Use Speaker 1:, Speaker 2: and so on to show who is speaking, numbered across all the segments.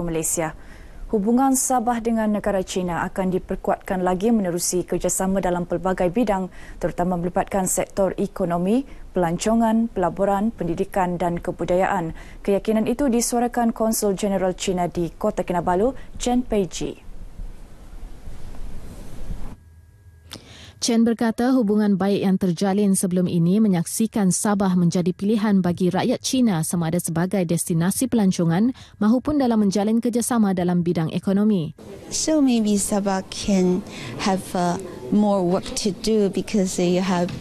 Speaker 1: Malaysia. Hubungan Sabah dengan negara China akan diperkuatkan lagi menerusi kerjasama dalam pelbagai bidang, terutama melibatkan sektor ekonomi, pelancongan, pelaburan, pendidikan dan kebudayaan. Keyakinan itu disuarakan Konsul Jeneral China di Kota Kinabalu, Chen Peiji.
Speaker 2: Chen berkata hubungan baik yang terjalin sebelum ini menyaksikan Sabah menjadi pilihan bagi rakyat China sama ada sebagai destinasi pelancongan mahupun dalam menjalin kerjasama dalam bidang ekonomi.
Speaker 3: So maybe Sabah can have more work to do because you have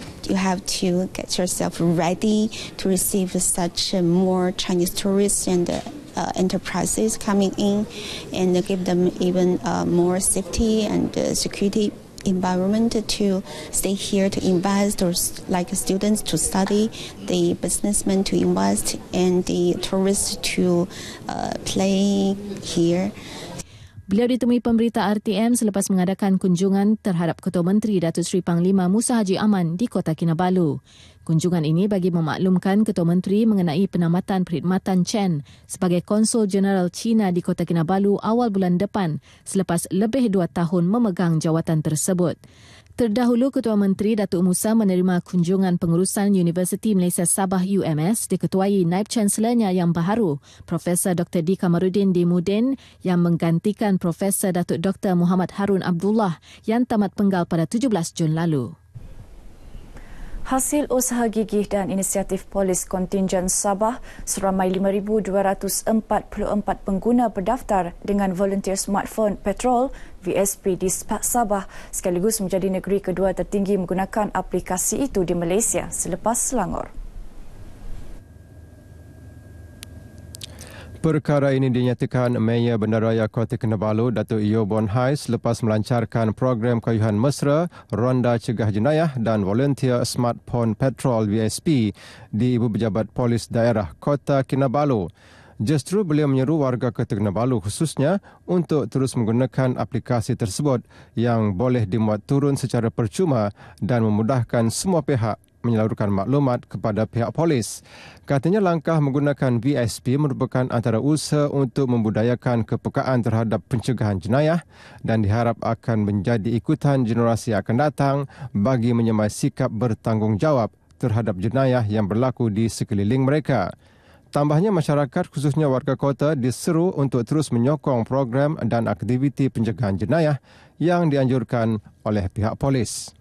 Speaker 3: to get yourself ready to receive such more Chinese tourists and enterprises coming in and give them even more safety and security environment to stay here to invest, or like students to study, the businessmen to invest, and the tourists to play here.
Speaker 2: Beliau ditemui pemberita RTM selepas mengadakan kunjungan terhadap Ketua Menteri Datuk Seri Panglima Musa Haji Aman di Kota Kinabalu. Kunjungan ini bagi memaklumkan Ketua Menteri mengenai penamatan perkhidmatan Chen sebagai Konsul Jeneral China di Kota Kinabalu awal bulan depan selepas lebih 2 tahun memegang jawatan tersebut. Terdahulu, Ketua Menteri Datuk Musa menerima kunjungan pengurusan Universiti Malaysia Sabah UMS diketuai Naib Chancellernya yang baharu, Profesor Dr. D. Kamarudin D. Mudin yang menggantikan Profesor Datuk Dr. Muhammad Harun Abdullah yang tamat penggal pada 17 Jun lalu.
Speaker 1: Hasil usaha gigih dan inisiatif Polis Kontingen Sabah, seramai 5,244 pengguna berdaftar dengan volunteer smartphone petrol VSP di Sabah sekaligus menjadi negeri kedua tertinggi menggunakan aplikasi itu di Malaysia selepas Selangor.
Speaker 4: Perkara ini dinyatakan Mayor Bandaraya Kota Kinabalu, Datuk Yeo Bon Hai selepas melancarkan program kayuhan mesra, ronda cegah jenayah dan volunteer smartphone petrol VSP di Ibu Pejabat Polis Daerah Kota Kinabalu. Justru beliau menyeru warga Kota Kinabalu khususnya untuk terus menggunakan aplikasi tersebut yang boleh dimuat turun secara percuma dan memudahkan semua pihak menyalurkan maklumat kepada pihak polis. Katanya langkah menggunakan VSP merupakan antara usaha untuk membudayakan kepekaan terhadap pencegahan jenayah dan diharap akan menjadi ikutan generasi akan datang bagi menyemai sikap bertanggungjawab terhadap jenayah yang berlaku di sekeliling mereka. Tambahnya, masyarakat khususnya warga kota diseru untuk terus menyokong program dan aktiviti pencegahan jenayah yang dianjurkan oleh pihak polis.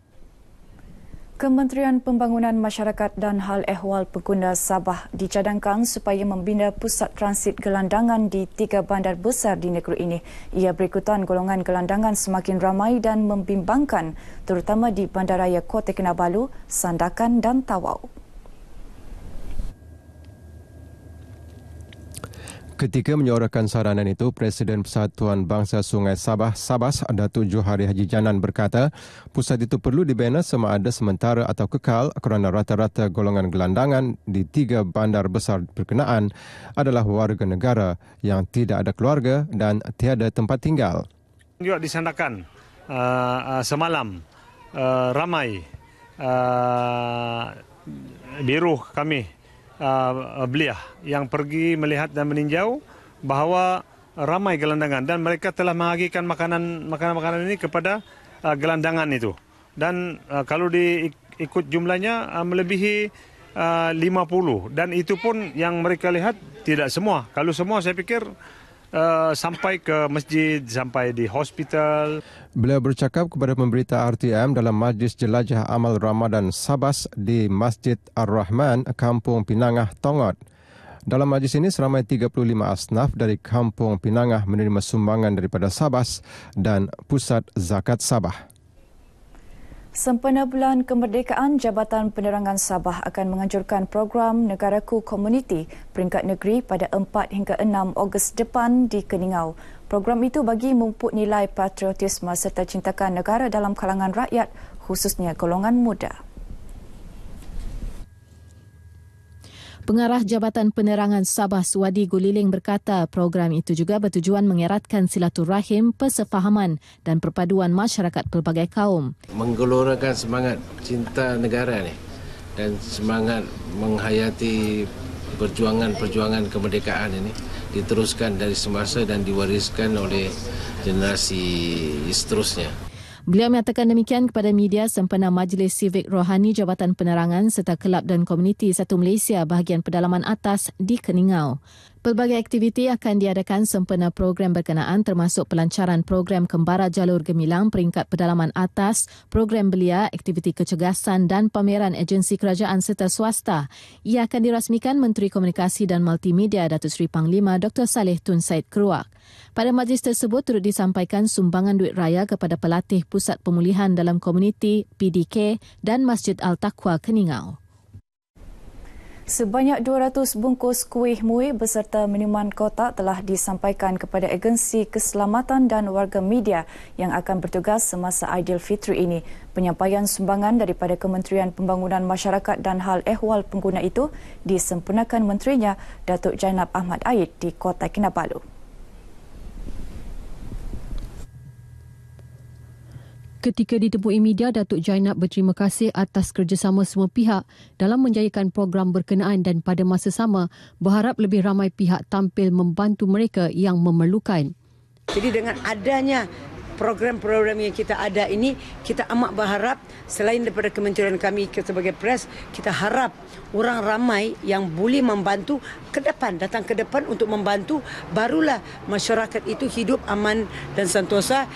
Speaker 1: Kementerian Pembangunan Masyarakat dan Hal Ehwal Pengguna Sabah dicadangkan supaya membina pusat transit gelandangan di 3 bandar besar di negeri ini. Ia berikutan golongan gelandangan semakin ramai dan membimbangkan, terutama di Bandaraya Kota Kinabalu, Sandakan dan Tawau.
Speaker 4: Ketika menyuarakan saranan itu, Presiden Persatuan Bangsa Sungai Sabah, Sabas, Datuk Johari Haji Janan berkata, pusat itu perlu dibina sama ada sementara atau kekal kerana rata-rata golongan gelandangan di 3 bandar besar berkenaan adalah warga negara yang tidak ada keluarga dan tiada tempat tinggal.
Speaker 5: Juga di Sandakan semalam ramai biruh kami belia yang pergi melihat dan meninjau bahawa ramai gelandangan dan mereka telah mengagikan makanan ini kepada gelandangan itu. Dan kalau diikut jumlahnya melebihi 50 dan itu pun yang mereka lihat tidak semua. Kalau semua saya pikir sampai ke masjid, sampai di hospital.
Speaker 4: Beliau bercakap kepada pemberita RTM dalam Majlis Jelajah Amal Ramadan Sabas di Masjid Ar-Rahman, Kampung Pinangah, Tongot. Dalam majlis ini, seramai 35 asnaf dari Kampung Pinangah menerima sumbangan daripada Sabas dan Pusat Zakat Sabah.
Speaker 1: Sempena Bulan Kemerdekaan, Jabatan Penerangan Sabah akan menganjurkan program Negaraku Komuniti peringkat negeri pada 4 hingga 6 Ogos depan di Keningau. Program itu bagi memupuk nilai patriotisme serta cintakan negara dalam kalangan rakyat, khususnya golongan muda.
Speaker 2: Pengarah Jabatan Penerangan Sabah Suwadi Guliling berkata program itu juga bertujuan mengeratkan silaturahim, persefahaman dan perpaduan masyarakat pelbagai kaum.
Speaker 6: Menggelorakan semangat cinta negara ni dan semangat menghayati perjuangan kemerdekaan ini diteruskan dari semasa dan diwariskan oleh generasi seterusnya.
Speaker 2: Beliau menyatakan demikian kepada media sempena Majlis Sivik Rohani Jabatan Penerangan serta Kelab dan Komuniti Satu Malaysia bahagian pedalaman atas di Keningau. Pelbagai aktiviti akan diadakan sempena program berkenaan termasuk pelancaran program Kembara Jalur Gemilang peringkat pedalaman atas, program belia, aktiviti kecergasan dan pameran agensi kerajaan serta swasta. Ia akan dirasmikan Menteri Komunikasi dan Multimedia Datuk Seri Panglima Dr. Saleh Tun Said Keruak. Pada majlis tersebut turut disampaikan sumbangan duit raya kepada pelatih Pusat Pemulihan dalam Komuniti PDK dan Masjid Al-Taqwa Keningau.
Speaker 1: Sebanyak 200 bungkus kuih muih beserta minuman kotak telah disampaikan kepada agensi keselamatan dan warga media yang akan bertugas semasa Aidilfitri ini. Penyampaian sumbangan daripada Kementerian Pembangunan Masyarakat dan Hal Ehwal Pengguna itu disempurnakan Menterinya Datuk Jainab Ahmad Aid di Kota Kinabalu.
Speaker 7: Ketika ditemui media, Datuk Jainab berterima kasih atas kerjasama semua pihak dalam menjayakan program berkenaan dan pada masa sama berharap lebih ramai pihak tampil membantu mereka yang memerlukan.
Speaker 8: Jadi dengan adanya program-program yang kita ada ini, kita amat berharap selain daripada kementerian kami sebagai pres, kita harap orang ramai yang boleh membantu datang ke depan untuk membantu, barulah masyarakat itu hidup aman dan sentosa.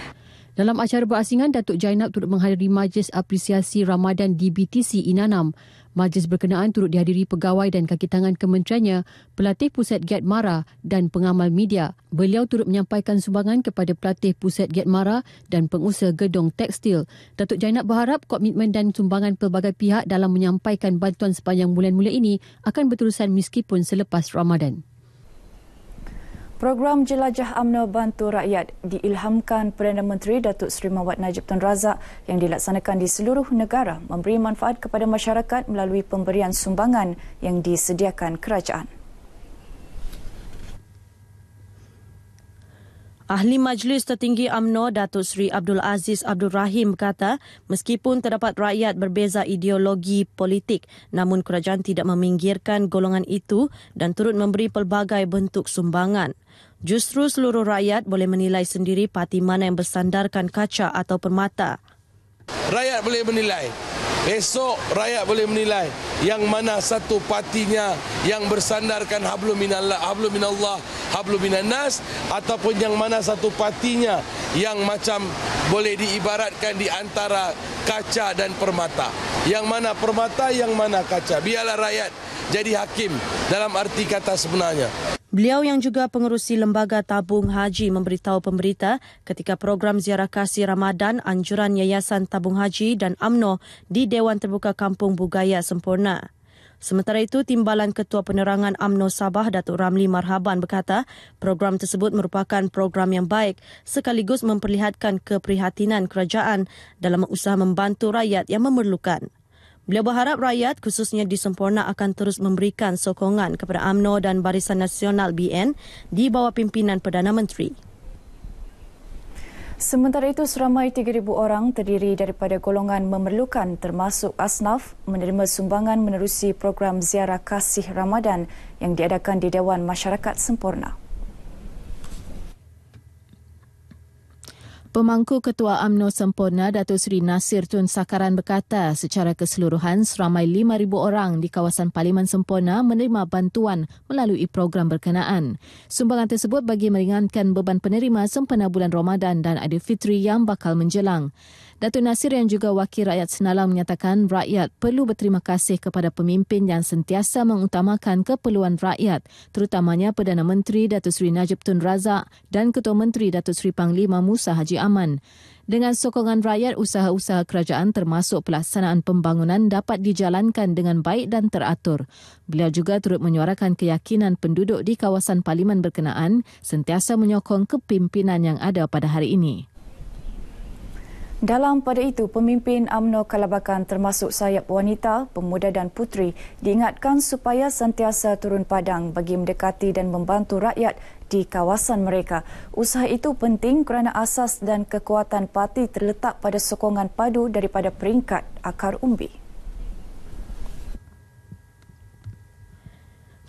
Speaker 7: Dalam acara berasingan, Datuk Jainab turut menghadiri Majlis Apresiasi Ramadan di BTC Inanam. Majlis berkenaan turut dihadiri pegawai dan kaki tangan kementeriannya, pelatih Pusat Giat Mara dan pengamal media. Beliau turut menyampaikan sumbangan kepada pelatih Pusat Giat Mara dan pengusaha gedung tekstil. Datuk Jainab berharap komitmen dan sumbangan pelbagai pihak dalam menyampaikan bantuan sepanjang bulan-bulan ini akan berterusan meskipun selepas Ramadan.
Speaker 1: Program Jelajah UMNO Bantu Rakyat diilhamkan Perdana Menteri Datuk Seri Mawat Najib Tun Razak yang dilaksanakan di seluruh negara memberi manfaat kepada masyarakat melalui pemberian sumbangan yang disediakan kerajaan.
Speaker 9: Ahli Majlis Tertinggi UMNO Datuk Seri Abdul Aziz Abdul Rahim berkata, meskipun terdapat rakyat berbeza ideologi politik, namun kerajaan tidak meminggirkan golongan itu dan turut memberi pelbagai bentuk sumbangan. Justru seluruh rakyat boleh menilai sendiri parti mana yang bersandarkan kaca atau permata.
Speaker 10: Rakyat boleh menilai. Esok rakyat boleh menilai yang mana satu partinya yang bersandarkan hablum minallah, hablum minannas, ataupun yang mana satu partinya yang macam boleh diibaratkan di antara kaca dan permata. Yang mana permata, yang mana kaca. Biarlah rakyat jadi hakim dalam arti kata sebenarnya.
Speaker 9: Beliau yang juga pengerusi Lembaga Tabung Haji memberitahu pemberita ketika program ziarah kasih Ramadan anjuran Yayasan Tabung Haji dan UMNO di Dewan Terbuka Kampung Bugaya sempurna. Sementara itu, Timbalan Ketua Penerangan UMNO Sabah Datuk Ramli Marhaban berkata program tersebut merupakan program yang baik sekaligus memperlihatkan keprihatinan kerajaan dalam usaha membantu rakyat yang memerlukan. Beliau berharap rakyat khususnya di Semporna akan terus memberikan sokongan kepada UMNO dan Barisan Nasional BN di bawah pimpinan Perdana Menteri.
Speaker 1: Sementara itu, seramai 3,000 orang terdiri daripada golongan memerlukan termasuk asnaf menerima sumbangan menerusi program ziarah kasih Ramadan yang diadakan di Dewan Masyarakat Semporna.
Speaker 2: Pemangku Ketua UMNO Semporna Datuk Seri Nasir Tun Sakaran berkata secara keseluruhan seramai 5,000 orang di kawasan Parlimen Semporna menerima bantuan melalui program berkenaan. Sumbangan tersebut bagi meringankan beban penerima sempena bulan Ramadan dan Aidilfitri yang bakal menjelang. Datuk Nasir yang juga wakil rakyat senalang menyatakan rakyat perlu berterima kasih kepada pemimpin yang sentiasa mengutamakan keperluan rakyat, terutamanya Perdana Menteri Datuk Seri Najib Tun Razak dan Ketua Menteri Datuk Seri Panglima Musa Haji Aman. Dengan sokongan rakyat, usaha-usaha kerajaan termasuk pelaksanaan pembangunan dapat dijalankan dengan baik dan teratur. Beliau juga turut menyuarakan keyakinan penduduk di kawasan Parlimen berkenaan sentiasa menyokong kepimpinan yang ada pada hari ini.
Speaker 1: Dalam pada itu, pemimpin UMNO Kalabakan termasuk sayap wanita, pemuda dan puteri diingatkan supaya sentiasa turun padang bagi mendekati dan membantu rakyat di kawasan mereka. Usaha itu penting kerana asas dan kekuatan parti terletak pada sokongan padu daripada peringkat akar umbi.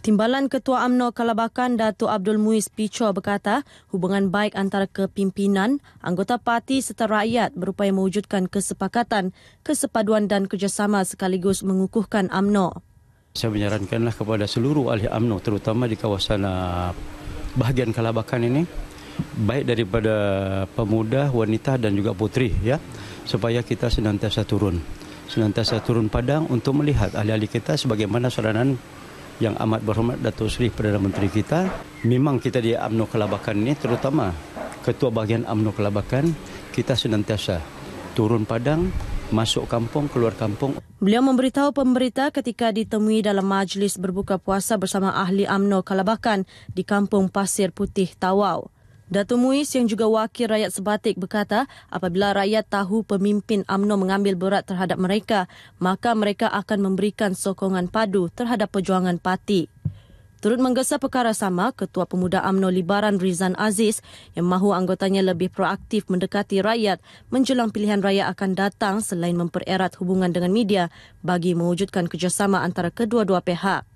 Speaker 9: Timbalan Ketua UMNO Kalabakan Datuk Abdul Muiz Picho berkata hubungan baik antara kepimpinan, anggota parti serta rakyat berupaya mewujudkan kesepakatan, kesepaduan dan kerjasama sekaligus mengukuhkan UMNO.
Speaker 11: Saya menyarankanlah kepada seluruh ahli UMNO terutama di kawasan bahagian Kalabakan ini, baik daripada pemuda, wanita dan juga puteri, ya, supaya kita senantiasa turun padang untuk melihat ahli-ahli kita sebagaimana saranan yang amat berhormat Datuk Seri Perdana Menteri kita. Memang kita di UMNO Kalabakan ini, terutama Ketua Bahagian UMNO Kalabakan, kita senantiasa turun padang, masuk kampung, keluar kampung.
Speaker 9: Beliau memberitahu pemberita ketika ditemui dalam majlis berbuka puasa bersama ahli UMNO Kalabakan di Kampung Pasir Putih, Tawau. Datuk Muiz yang juga wakil rakyat sebatik berkata apabila rakyat tahu pemimpin UMNO mengambil berat terhadap mereka, maka mereka akan memberikan sokongan padu terhadap perjuangan parti. Turut menggesa perkara sama, Ketua Pemuda UMNO Libaran Rizan Aziz yang mahu anggotanya lebih proaktif mendekati rakyat menjelang pilihan raya akan datang selain mempererat hubungan dengan media bagi mewujudkan kerjasama antara kedua-dua pihak.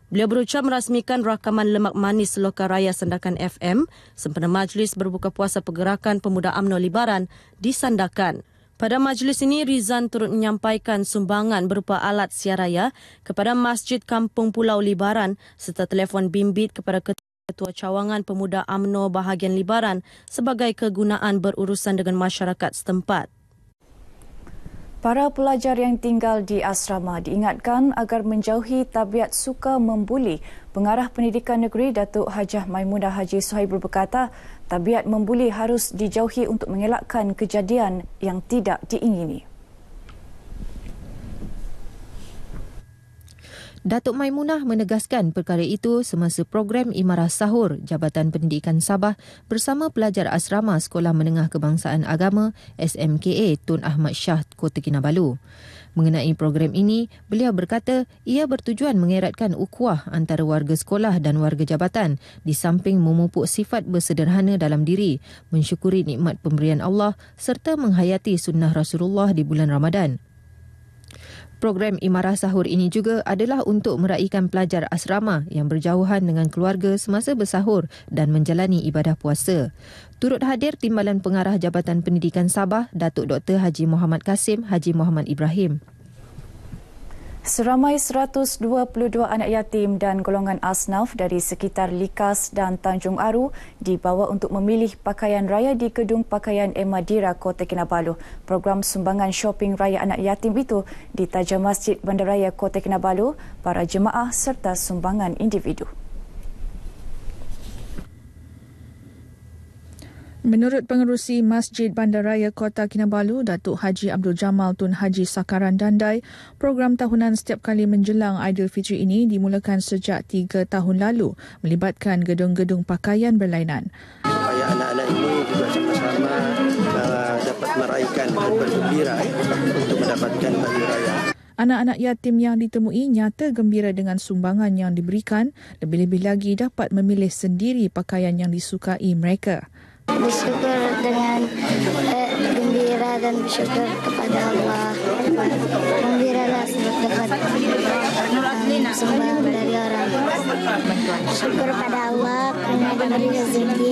Speaker 9: Beliau berucap merasmikan rakaman lemak manis Loka Raya Sandakan FM sempena majlis berbuka puasa Pergerakan Pemuda UMNO Libaran di Sandakan. Pada majlis ini, Rizan turut menyampaikan sumbangan berupa alat siaraya kepada Masjid Kampung Pulau Libaran serta telefon bimbit kepada Ketua Cawangan Pemuda UMNO bahagian Libaran sebagai kegunaan berurusan dengan masyarakat setempat.
Speaker 1: Para pelajar yang tinggal di asrama diingatkan agar menjauhi tabiat suka membuli. Pengarah Pendidikan Negeri Datuk Hajah Maimunah Haji Suhaibul berkata, tabiat membuli harus dijauhi untuk mengelakkan kejadian yang tidak diingini.
Speaker 2: Datuk Maimunah menegaskan perkara itu semasa program Imarah Sahur Jabatan Pendidikan Sabah bersama pelajar asrama Sekolah Menengah Kebangsaan Agama SMKA Tun Ahmad Shah, Kota Kinabalu. Mengenai program ini, beliau berkata ia bertujuan mengeratkan ukhuwah antara warga sekolah dan warga jabatan di samping memupuk sifat bersederhana dalam diri, mensyukuri nikmat pemberian Allah serta menghayati sunnah Rasulullah di bulan Ramadan. Program Imarah Sahur ini juga adalah untuk meraihkan pelajar asrama yang berjauhan dengan keluarga semasa bersahur dan menjalani ibadah puasa. Turut hadir Timbalan Pengarah Jabatan Pendidikan Sabah, Datuk Dr. Haji Muhammad Kasim Haji Muhammad Ibrahim.
Speaker 1: Seramai 122 anak yatim dan golongan asnaf dari sekitar Likas dan Tanjung Aru dibawa untuk memilih pakaian raya di Gedung Pakaian Emadira, Kota Kinabalu. Program sumbangan shopping raya anak yatim itu ditaja Masjid Bandaraya Kota Kinabalu, para jemaah serta sumbangan individu.
Speaker 12: Menurut Pengerusi Masjid Bandaraya Kota Kinabalu, Datuk Haji Abdul Jamal Tun Haji Sakaran Dandai, program tahunan setiap kali menjelang Aidilfitri ini dimulakan sejak 3 tahun lalu, melibatkan gedung-gedung pakaian berlainan.
Speaker 13: Supaya anak-anak ini juga sama-sama dapat meraihkan dan bergembira untuk mendapatkan baju raya.
Speaker 12: Anak-anak yatim yang ditemui nyata gembira dengan sumbangan yang diberikan, lebih-lebih lagi dapat memilih sendiri pakaian yang disukai mereka.
Speaker 14: Bersyukur dengan gembira dan bersyukur kepada Allah. Gembiralah sebab dapat sumbangan dari orang. Syukur pada Allah kerana diberi rezeki.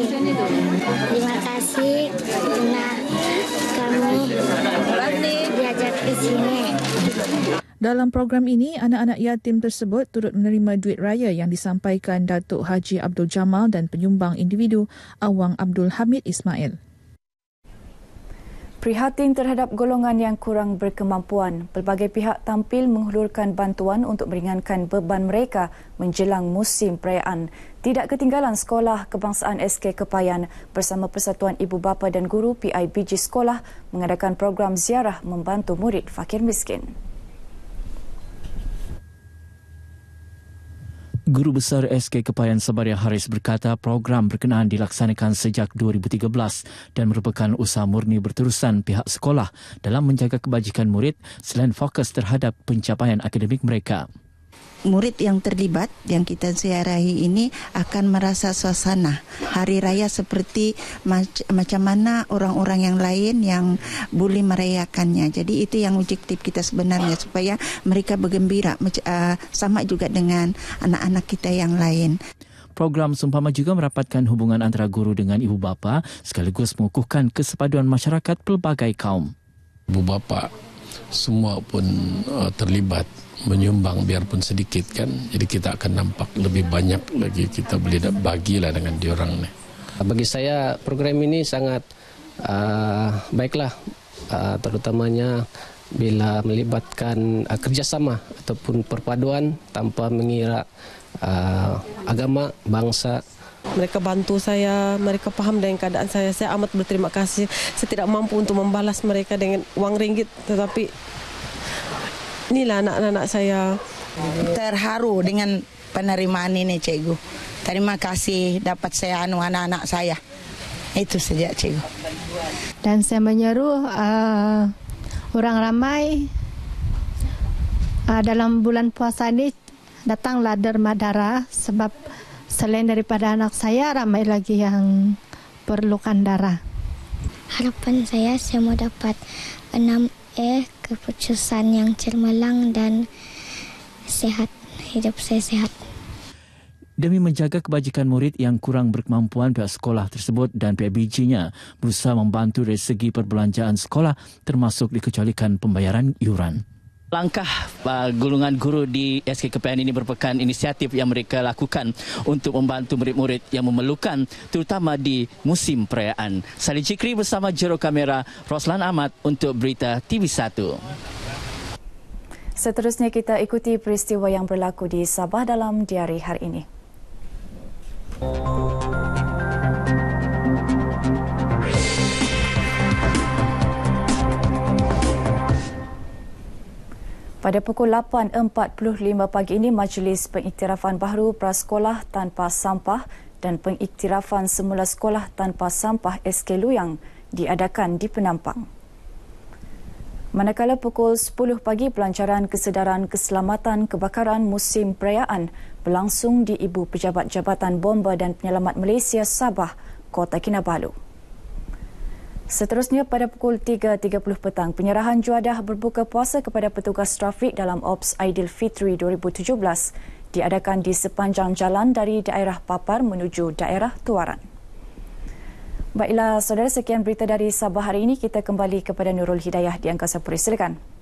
Speaker 14: Terima kasih kerana kami diajak ke sini.
Speaker 12: Dalam program ini, anak-anak yatim tersebut turut menerima duit raya yang disampaikan Datuk Haji Abdul Jamal dan penyumbang individu Awang Abdul Hamid Ismail.
Speaker 1: Prihatin terhadap golongan yang kurang berkemampuan, pelbagai pihak tampil menghulurkan bantuan untuk meringankan beban mereka menjelang musim perayaan. Tidak ketinggalan Sekolah Kebangsaan SK Kepayan bersama Persatuan Ibu Bapa dan Guru PIBG Sekolah mengadakan program ziarah membantu murid fakir miskin.
Speaker 15: Guru Besar SK Kepayan Sabaria Haris berkata program berkenaan dilaksanakan sejak 2013 dan merupakan usaha murni berterusan pihak sekolah dalam menjaga kebajikan murid selain fokus terhadap pencapaian akademik mereka.
Speaker 16: murid yang terlibat yang kita ziarahi ini akan merasa suasana hari raya seperti macam mana orang-orang yang lain yang boleh merayakannya. Jadi itu yang objektif kita sebenarnya, supaya mereka bergembira sama juga dengan anak-anak kita yang lain.
Speaker 15: Program seumpama juga merapatkan hubungan antara guru dengan ibu bapa sekaligus mengukuhkan kesepaduan masyarakat pelbagai kaum.
Speaker 6: Ibu bapa semua pun terlibat menyumbang biarpun sedikit kan, jadi kita akan nampak lebih banyak lagi kita boleh bagilah dengan diorang ni.
Speaker 17: Bagi saya program ini sangat baiklah, terutamanya bila melibatkan kerjasama ataupun perpaduan tanpa mengira agama, bangsa.
Speaker 18: Mereka bantu saya, mereka faham dengan keadaan saya amat berterima kasih. Saya tidak mampu untuk membalas mereka dengan wang ringgit, tetapi inilah anak-anak saya.
Speaker 19: Terharu dengan penerimaan ini, Cikgu. Terima kasih dapat saya anak-anak saya. Itu saja, Cikgu.
Speaker 20: Dan saya menyeru orang ramai dalam bulan puasa ini datanglah derma darah, sebab selain daripada anak saya, ramai lagi yang perlukan darah.
Speaker 14: Harapan saya mau dapat 6E, keputusan yang cemerlang dan sehat, hidup saya sehat.
Speaker 15: Demi menjaga kebajikan murid yang kurang berkemampuan, pihak sekolah tersebut dan PBJ-nya berusaha membantu dari segi perbelanjaan sekolah, termasuk dikecualikan pembayaran iuran.
Speaker 21: Langkah golongan guru di SKKPN ini merupakan inisiatif yang mereka lakukan untuk membantu murid-murid yang memerlukan, terutama di musim perayaan. Salih Jikri bersama juru kamera Roslan Ahmad untuk Berita TV1.
Speaker 1: Seterusnya kita ikuti peristiwa yang berlaku di Sabah dalam diari hari ini. Pada pukul 8.45 pagi ini, Majlis Pengiktirafan Baharu Prasekolah Tanpa Sampah dan Pengiktirafan Semula Sekolah Tanpa Sampah SK Luyang diadakan di Penampang. Manakala pukul 10 pagi, pelancaran kesedaran keselamatan kebakaran musim perayaan berlangsung di Ibu Pejabat Jabatan Bomba dan Penyelamat Malaysia Sabah, Kota Kinabalu. Seterusnya pada pukul 3.30 petang, penyerahan juadah berbuka puasa kepada petugas trafik dalam Ops Aidilfitri 2017 diadakan di sepanjang jalan dari daerah Papar menuju daerah Tuaran. Baiklah saudara, sekian berita dari Sabah hari ini. Kita kembali kepada Nurul Hidayah di Angkasa Puri. Silakan.